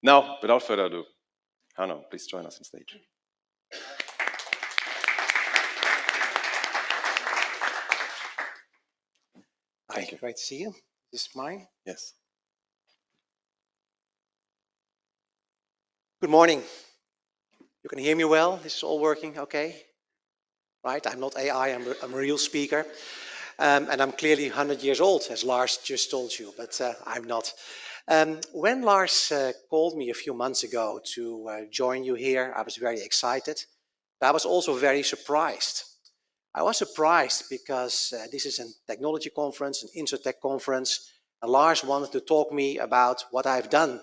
Now, without further ado, Hanno, please join us on stage. Hi, great to see you. This is mine. Yes. Good morning. You can hear me well? This is all working okay? Right, I'm not AI, I'm a real speaker. And I'm clearly 100 years old, as Lars just told you, but I'm not. When Lars called me a few months ago to join you here, I was very excited. But I was also very surprised. I was surprised because this is a technology conference, an Insurtech conference, and Lars wanted to talk to me about what I've done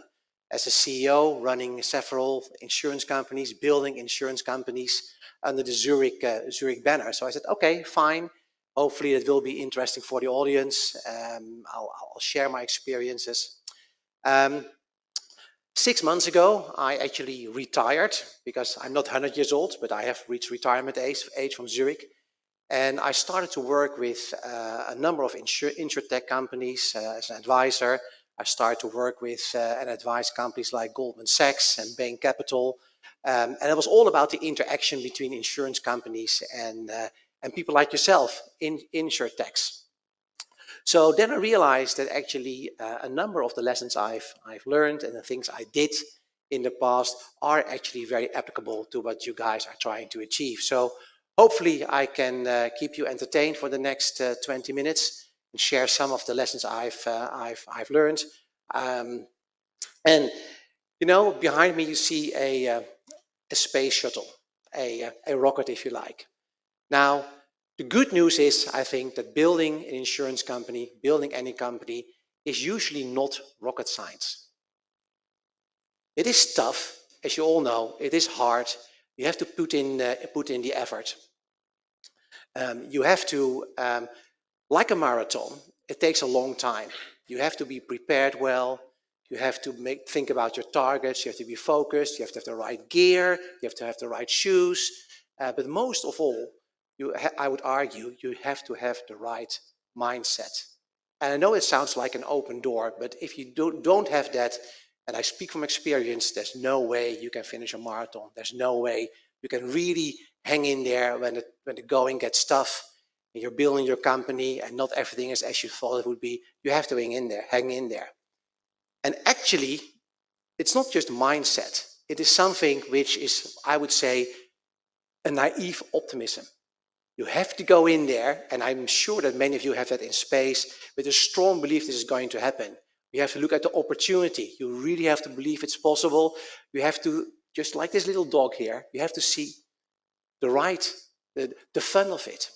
as a CEO, running several insurance companies, building insurance companies under the Zurich banner. So I said, okay, fine. Hopefully it will be interesting for the audience. I'll share my experiences. 6 months ago, I actually retired because I'm not 100 years old, but I have reached retirement age from Zurich. And I started to work with a number of Insurtech companies as an advisor. I started to work with and advise companies like Goldman Sachs and Bain Capital. And it was all about the interaction between insurance companies and people like yourself in Insurtechs. So then I realized that actually a number of the lessons I've learned and the things I did in the past are actually very applicable to what you guys are trying to achieve. So hopefully I can keep you entertained for the next 20 minutes and share some of the lessons I've learned. And you know, behind me you see a space shuttle, a rocket if you like. Now, the good news is, I think, that building an insurance company, building any company, is usually not rocket science. It is tough, as you all know. It is hard. You have to put in the effort. You have to, like a marathon, it takes a long time. You have to be prepared well. You have to think about your targets. You have to be focused. You have to have the right gear. You have to have the right shoes. But most of all, I would argue, you have to have the right mindset. And I know it sounds like an open door, but if you don't have that, and I speak from experience, there's no way you can finish a marathon. There's no way you can really hang in there when the going gets tough and you're building your company and not everything is as you thought it would be. You have to hang in there. And actually, it's not just mindset. It is something which is, I would say, a naive optimism. You have to go in there, and I'm sure that many of you have that in space, with a strong belief this is going to happen. You have to look at the opportunity. You really have to believe it's possible. You have to, just like this little dog here, you have to see the fun of it.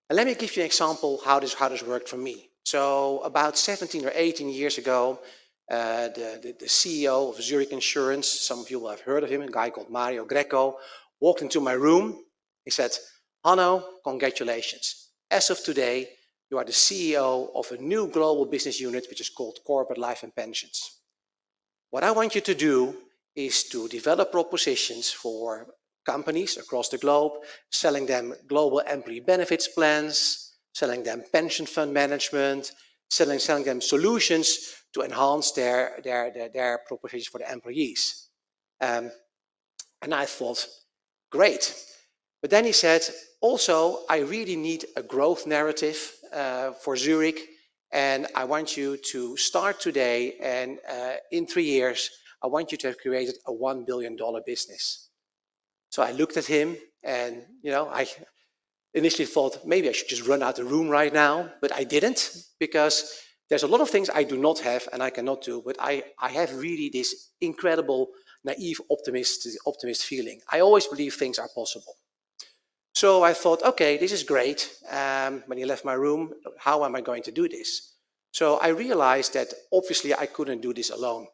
And let me give you an example how this worked for me. So about 17 or 18 years ago, the CEO of Zurich Insurance, some of you will have heard of him, a guy called Mario Greco, walked into my room. He said, Hanno, congratulations. As of today, you are the CEO of a new global business unit, which is called Corporate Life and Pensions. What I want you to do is to develop propositions for companies across the globe, selling them global employee benefits plans, selling them pension fund management, selling them solutions to enhance their propositions for the employees. And I thought, great. But then he said, also, I really need a growth narrative for Zurich, and I want you to start today, and in 3 years, I want you to have created a $1 billion business. So I looked at him, and I initially thought maybe I should just run out the room right now, but I didn't, because there's a lot of things I do not have and I cannot do, but I have really this incredible, naive optimist feeling. I always believe things are possible. So I thought, okay, this is great. When he left my room, how am I going to do this? So I realized that obviously I couldn't do this alone.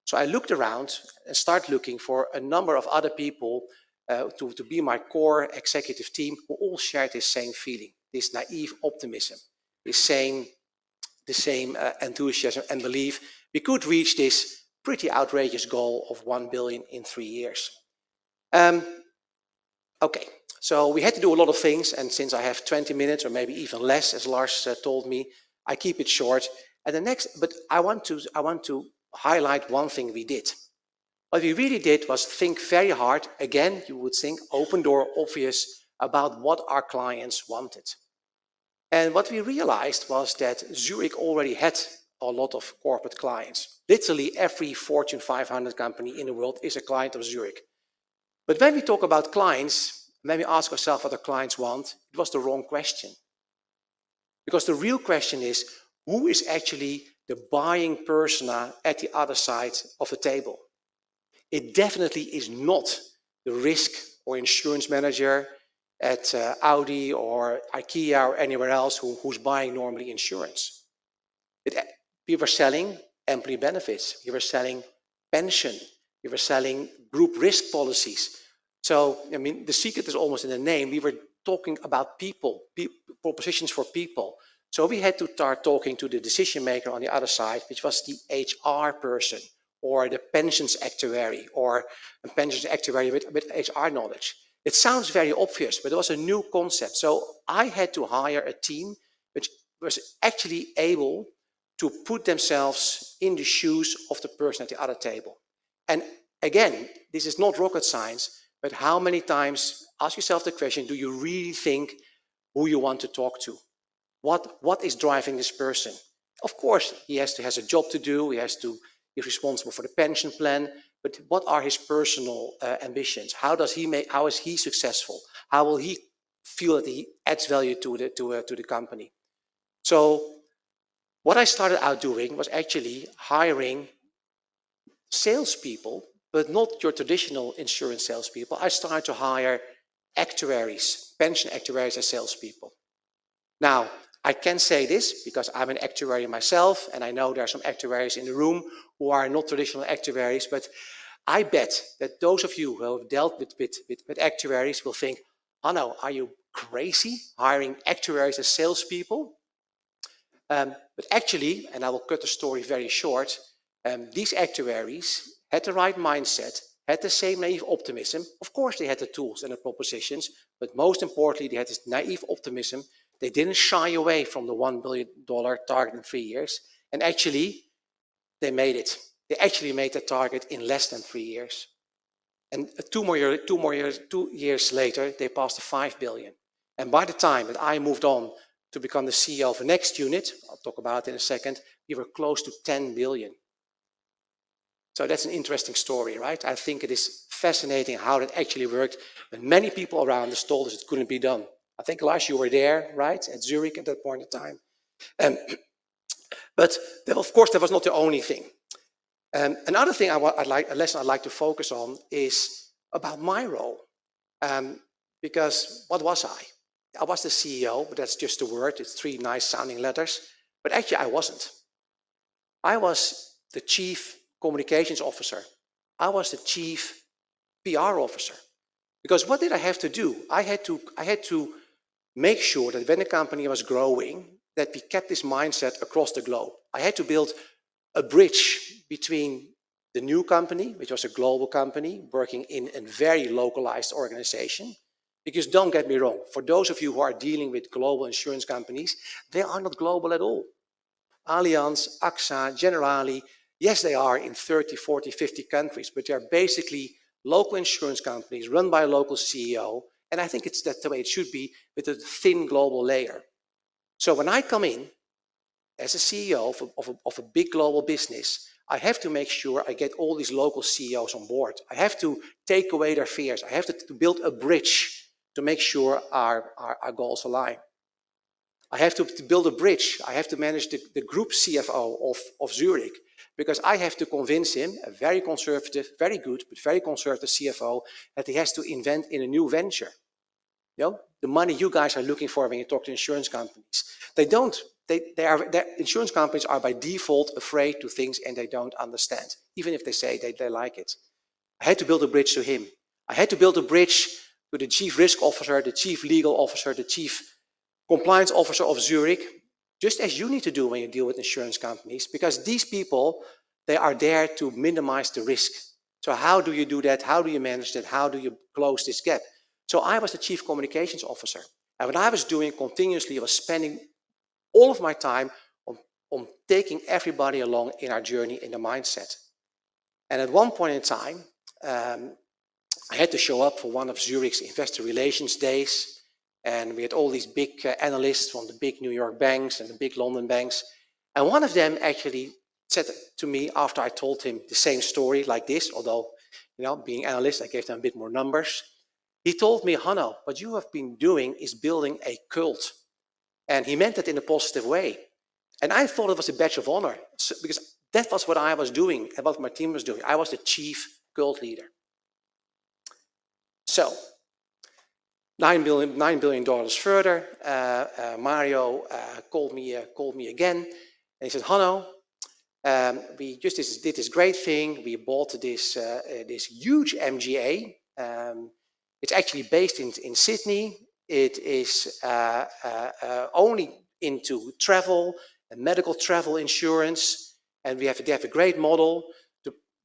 So I looked around and started looking for a number of other people to be my core executive team who all shared this same feeling, this naive optimism, the same enthusiasm and belief we could reach this pretty outrageous goal of 1 billion in 3 years. Okay. So we had to do a lot of things, and since I have 20 minutes or maybe even less, as Lars told me, I keep it short. And but I want to highlight one thing we did. What we really did was think very hard, again, you would think open door, obvious, about what our clients wanted. And what we realized was that Zurich already had a lot of corporate clients. Literally every Fortune 500 company in the world is a client of Zurich. But when we talk about clients, when we ask ourselves what the clients want, it was the wrong question. Because the real question is, who is actually the buying persona at the other side of the table? It definitely is not the risk or insurance manager at Audi or IKEA or anywhere else who's buying normally insurance. We were selling employee benefits. We were selling pension. We were selling group risk policies. So, I mean, the secret is almost in the name. We were talking about people, propositions for people. So we had to start talking to the decision maker on the other side, which was the HR person or the pensions actuary or a pensions actuary with HR knowledge. It sounds very obvious, but it was a new concept. So I had to hire a team which was actually able to put themselves in the shoes of the person at the other table. And again, this is not rocket science, but how many times, ask yourself the question, do you really think who you want to talk to? What is driving this person? Of course, he has a job to do, he's responsible for the pension plan, but what are his personal ambitions? How is he successful? How will he feel that he adds value to the company? So what I started out doing was actually hiring salespeople, but not your traditional insurance salespeople. I started to hire actuaries, pension actuaries as salespeople. Now, I can say this because I'm an actuary myself, and I know there are some actuaries in the room who are not traditional actuaries, but I bet that those of you who have dealt with actuaries will think, Hanno, are you crazy hiring actuaries as salespeople? But actually, and I will cut the story very short, these actuaries had the right mindset, had the same naive optimism. Of course, they had the tools and the propositions, but most importantly, they had this naive optimism. They didn't shy away from the $1 billion target in 3 years. And actually, they made it. They actually made the target in less than 3 years. And 2 years later, they passed the 5 billion. And by the time that I moved on to become the CEO of the next unit, I'll talk about it in a second, we were close to 10 billion. So that's an interesting story, right? I think it is fascinating how that actually worked. And many people around us told us it couldn't be done. I think, Lars, you were there, right, at Zurich at that point in time. But of course, that was not the only thing. Another thing a lesson I'd like to focus on is about my role. Because what was I? I was the CEO, but that's just a word. It's 3 nice sounding letters. But actually, I wasn't. I was the chief communications officer. I was the chief PR officer. Because what did I have to do? I had to make sure that when the company was growing, that we kept this mindset across the globe. I had to build a bridge between the new company, which was a global company, working in a very localized organization. Because don't get me wrong, for those of you who are dealing with global insurance companies, they are not global at all. Allianz, AXA, Generali, yes, they are in 30, 40, 50 countries, but they are basically local insurance companies run by a local CEO. And I think it's that the way it should be, with a thin global layer. So when I come in as a CEO of a big global business, I have to make sure I get all these local CEOs on board. I have to take away their fears. I have to build a bridge to make sure our goals align. I have to build a bridge. I have to manage the group CFO of Zurich, because I have to convince him, a very conservative, very good, but very conservative CFO, that he has to invent in a new venture. You know, the money you guys are looking for when you talk to insurance companies. Their insurance companies are by default afraid to things and they don't understand, even if they say they like it. I had to build a bridge to him. I had to build a bridge to the chief risk officer, the chief legal officer, the chief compliance officer of Zurich, just as you need to do when you deal with insurance companies, because these people, they are there to minimize the risk. So how do you do that? How do you manage that? How do you close this gap? So I was the chief communications officer. And what I was doing continuously was spending all of my time on on taking everybody along in our journey in the mindset. And at one point in time, I had to show up for one of Zurich's investor relations days. And we had all these big analysts from the big New York banks and the big London banks. And one of them actually said to me after I told him the same story like this, although, being analyst, I gave them a bit more numbers. He told me, Hanno, what you have been doing is building a cult. And he meant it in a positive way. And I thought it was a badge of honor, because that was what I was doing and what my team was doing. I was the chief cult leader. So, $9 billion further, Mario called me again, and he said, Hanno, we just did this great thing. We bought this huge MGA. It's actually based in Sydney. It is only into travel and medical travel insurance, and they have a great model.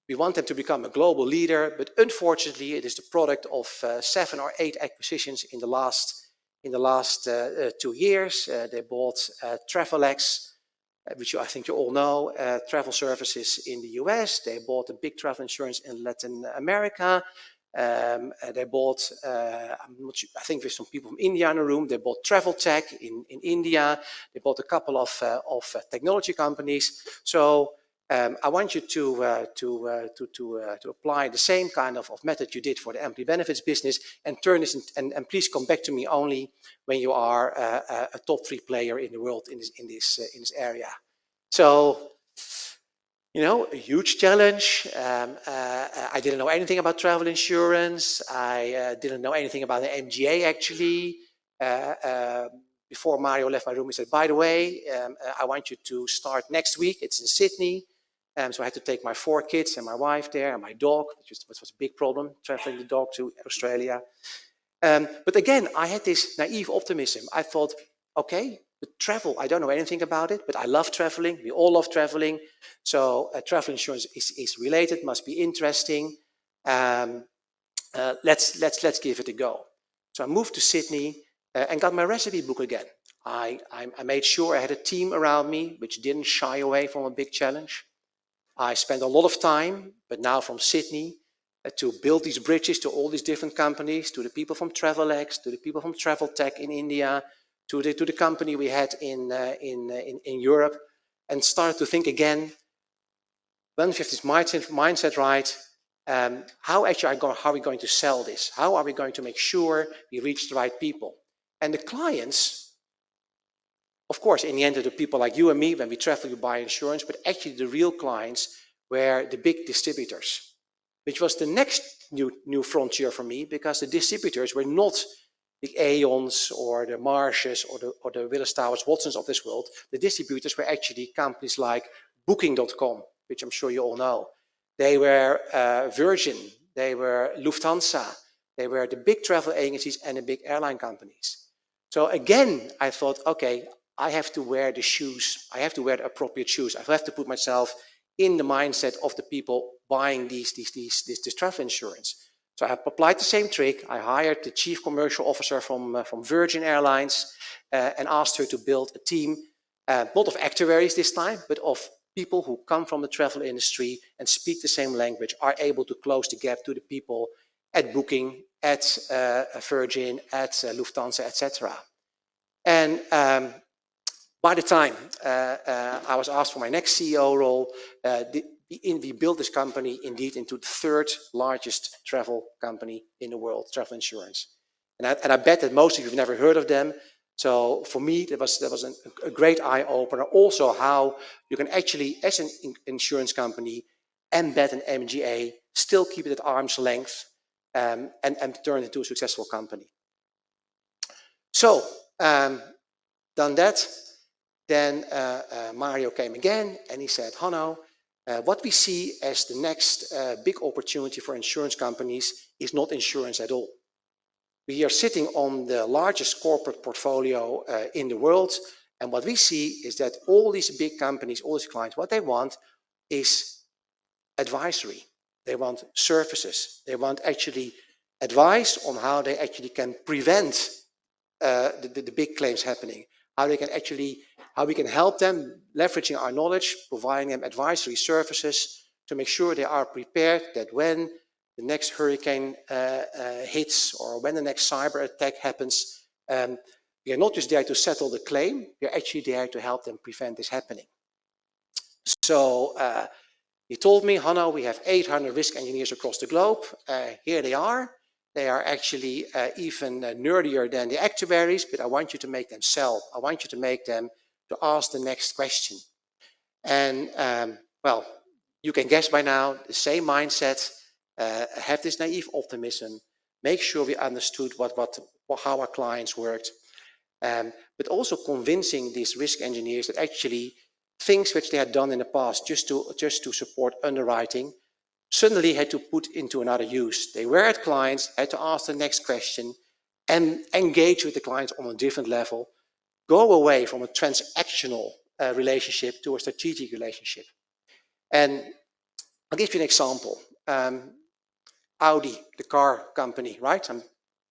We want them to become a global leader, but unfortunately, it is the product of 7 or 8 acquisitions in the last 2 years. They bought Travelex, which I think you all know, travel services in the US. They bought a big travel insurance in Latin America. They bought, I'm not sure, I think there's some people from India in the room. They bought Insurtech in India. They bought a couple of technology companies. So I want you to apply the same kind of method you did for the employee benefits business and turn this and please come back to me only when you are a top 3 player in the world in this area. So, a huge challenge. I didn't know anything about travel insurance. I didn't know anything about the MGA actually. Before Mario left my room, he said, by the way, I want you to start next week. It's in Sydney. So I had to take my 4 kids and my wife there and my dog, which was a big problem, traveling the dog to Australia. But again, I had this naive optimism. I thought, okay, the travel, I don't know anything about it, but I love traveling. We all love traveling. So travel insurance is related, must be interesting. Let's give it a go. So I moved to Sydney and got my recipe book again. I made sure I had a team around me which didn't shy away from a big challenge. I spent a lot of time, but now from Sydney, to build these bridges to all these different companies, to the people from Travelex, to the people from Tech in India, to the company we had in Europe, and started to think again, when we have this mindset right, how are we going to sell this? How are we going to make sure we reach the right people? And the clients, of course, in the end, are the people like you and me. When we travel, you buy insurance, but actually the real clients were the big distributors, which was the next new frontier for me, because the distributors were not the Aons or the Marshes or the Willis Towers Watsons of this world. The distributors were actually companies like Booking.com, which I'm sure you all know. They were Virgin, they were Lufthansa, they were the big travel agencies and the big airline companies. So again, I thought, okay, I have to wear the shoes. I have to wear the appropriate shoes. I have to put myself in the mindset of the people buying this travel insurance. So I applied the same trick. I hired the chief commercial officer from Virgin Airlines and asked her to build a team, not of actuaries this time, but of people who come from the travel industry and speak the same language, are able to close the gap to the people at Booking, at Virgin, at Lufthansa, etc. And by the time I was asked for my next CEO role, we built this company indeed into the 3rd largest travel company in the world, travel insurance. And I bet that most of you have never heard of them. So for me, that was a great eye-opener. Also how you can actually, as an insurance company, embed an MGA, still keep it at arm's length, and turn it into a successful company. So, done that. Then Mario came again and he said, Hanno, what we see as the next big opportunity for insurance companies is not insurance at all. We are sitting on the largest corporate portfolio in the world, and what we see is that all these big companies, all these clients, what they want is advisory. They want services. They want actually advice on how they actually can prevent the big claims happening. how we can help them leveraging our knowledge, providing them advisory services to make sure they are prepared that when the next hurricane hits or when the next cyber attack happens, we are not just there to settle the claim, we are actually there to help them prevent this happening. So he told me, Hanno, we have 800 risk engineers across the globe. Here they are. They are actually even nerdier than the actuaries, but I want you to make them sell. I want you to make them to ask the next question. And well, you can guess by now, the same mindset, have this naive optimism, make sure we understood how our clients worked, but also convincing these risk engineers that actually things which they had done in the past just to support underwriting suddenly had to put into another use. They were at clients, had to ask the next question and engage with the clients on a different level, go away from a transactional relationship to a strategic relationship. And I'll give you an example. Audi, the car company, right?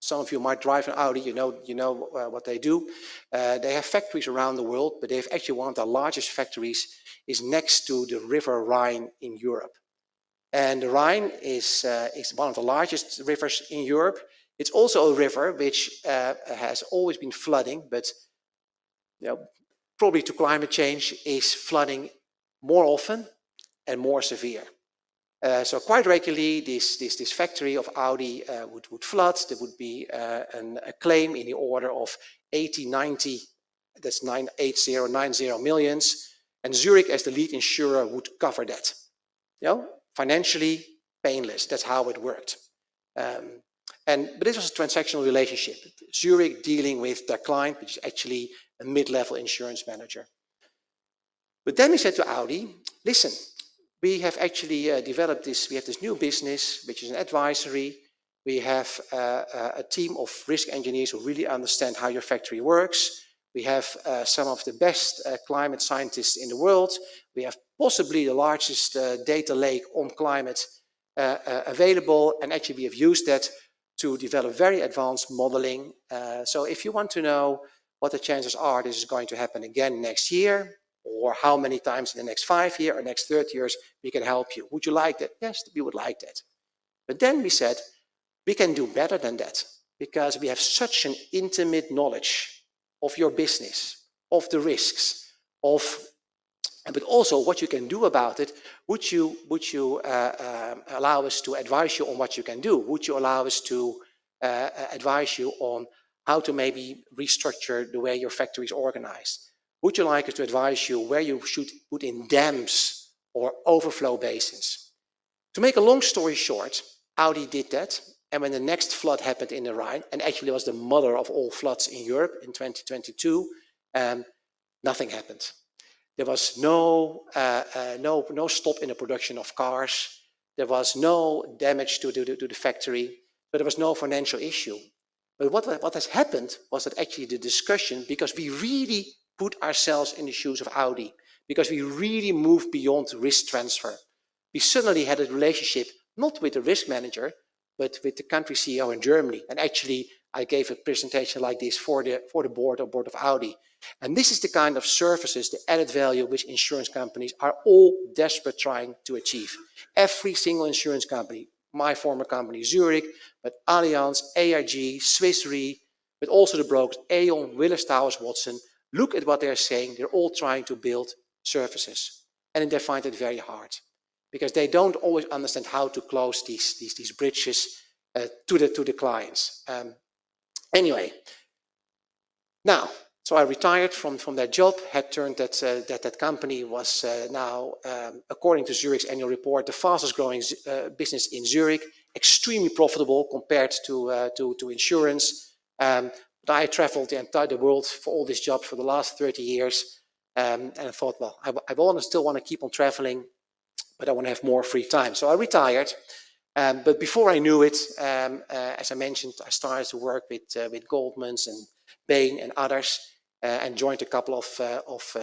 Some of you might drive an Audi, you know what they do. They have factories around the world, but they have actually one of the largest factories is next to the river Rhine in Europe. And the Rhine is one of the largest rivers in Europe. It's also a river which has always been flooding, but probably to climate change is flooding more often and more severe. So quite regularly, this factory of Audi would flood. There would be a claim in the order of 90 millions. And Zurich, as the lead insurer, would cover that. Financially painless. That's how it worked. But this was a transactional relationship. Zurich dealing with their client, which is actually a mid-level insurance manager. But then we said to Audi, listen, we have actually developed this, we have this new business, which is an advisory. We have a team of risk engineers who really understand how your factory works. We have some of the best climate scientists in the world. We have possibly the largest data lake on climate available. And actually we have used that to develop very advanced modeling. So if you want to know what the chances are this is going to happen again next year, or how many times in the next 5 years or next 30 years, we can help you. Would you like that? Yes, we would like that. But then we said, we can do better than that because we have such an intimate knowledge of your business, of the risks, but also what you can do about it. Would you allow us to advise you on what you can do? Would you allow us to advise you on how to maybe restructure the way your factory is organized? Would you like us to advise you where you should put in dams or overflow basins? To make a long story short, Audi did that. And when the next flood happened in the Rhine, and actually it was the mother of all floods in Europe in 2022, nothing happened. There was no stop in the production of cars. There was no damage to the factory, but there was no financial issue. But what has happened was that actually the discussion, because we really put ourselves in the shoes of Audi, because we really moved beyond risk transfer. We suddenly had a relationship, not with the risk manager, but with the country CEO in Germany. And actually, I gave a presentation like this for the board of Audi. And this is the kind of services, the added value, which insurance companies are all desperate trying to achieve. Every single insurance company, my former company, Zurich, but Allianz, AIG, Swiss Re, but also the brokers, Aon, Willis Towers Watson, look at what they're saying. They're all trying to build services. And they find it very hard because they don't always understand how to close these bridges to the clients. Anyway, now, so I retired from that job, had turned that company was now, according to Zurich's annual report, the fastest growing business in Zurich, extremely profitable compared to insurance. But I traveled the entire world for all these jobs for the last 30 years. And I thought, well, I still want to keep on traveling, but I want to have more free time. So I retired. But before I knew it, as I mentioned, I started to work with Goldman's and Bain and others, and joined a couple of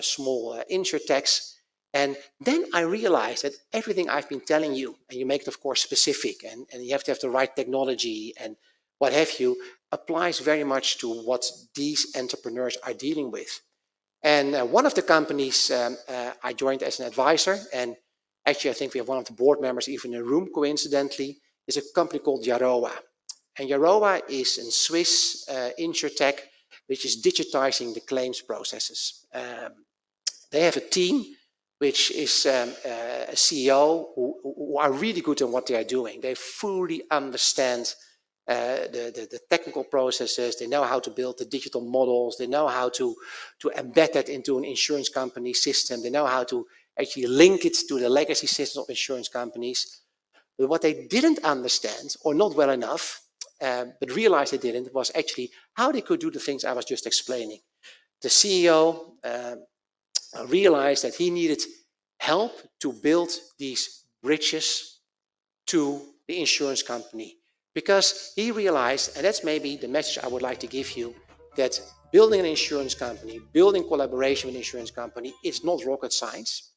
small Insurtechs. And then I realized that everything I've been telling you, and you make it, of course, specific, and you have to have the right technology and what have you, applies very much to what these entrepreneurs are dealing with. And one of the companies I joined as an advisor, and actually I think we have one of the board members even in the room coincidentally, is a company called Yaroa. And Yaroa is a Swiss Insurtech which is digitizing the claims processes. They have a team which is a CEO who are really good in what they are doing. They fully understand the technical processes. They know how to build the digital models. They know how to embed that into an insurance company system. They know how to actually link it to the legacy systems of insurance companies. But what they didn't understand, or not well enough, but realized they didn't, was actually how they could do the things I was just explaining. The CEO realized that he needed help to build these bridges to the insurance company. Because he realized, and that's maybe the message I would like to give you, that building an insurance company, building collaboration with an insurance company, is not rocket science.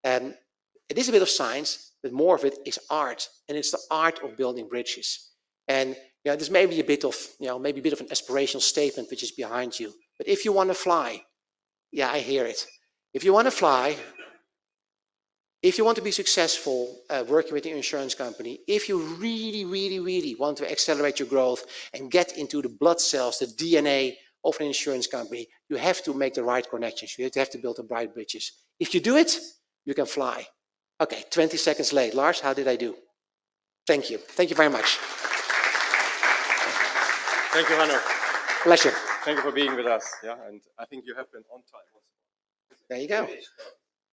It is a bit of science, but more of it is art, and it's the art of building bridges. And there's maybe a bit of, maybe a bit of an aspirational statement which is behind you. But if you want to fly, yeah, I hear it. If you want to fly, if you want to be successful working with an insurance company, if you really, really, really want to accelerate your growth and get into the blood cells, the DNA of an insurance company, you have to make the right connections. You have to build the right bridges. If you do it, you can fly. Okay, 20 seconds late. Lars, how did I do? Thank you. Thank you very much. Thank you, Hanno. Pleasure. Thank you for being with us. Yeah, and I think you have been on time. There you go.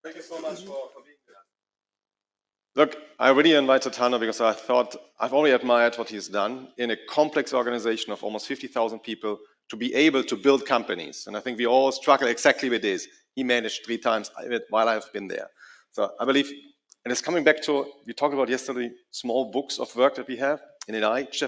Thank you so much for being with us. Look, I really invited Hanno because I thought I've already admired what he's done in a complex organization of almost 50,000 people to be able to build companies. And I think we all struggle exactly with this. He managed 3 times while I've been there. So I believe, and it's coming back to, we talked about yesterday, small books of work that we have in AI,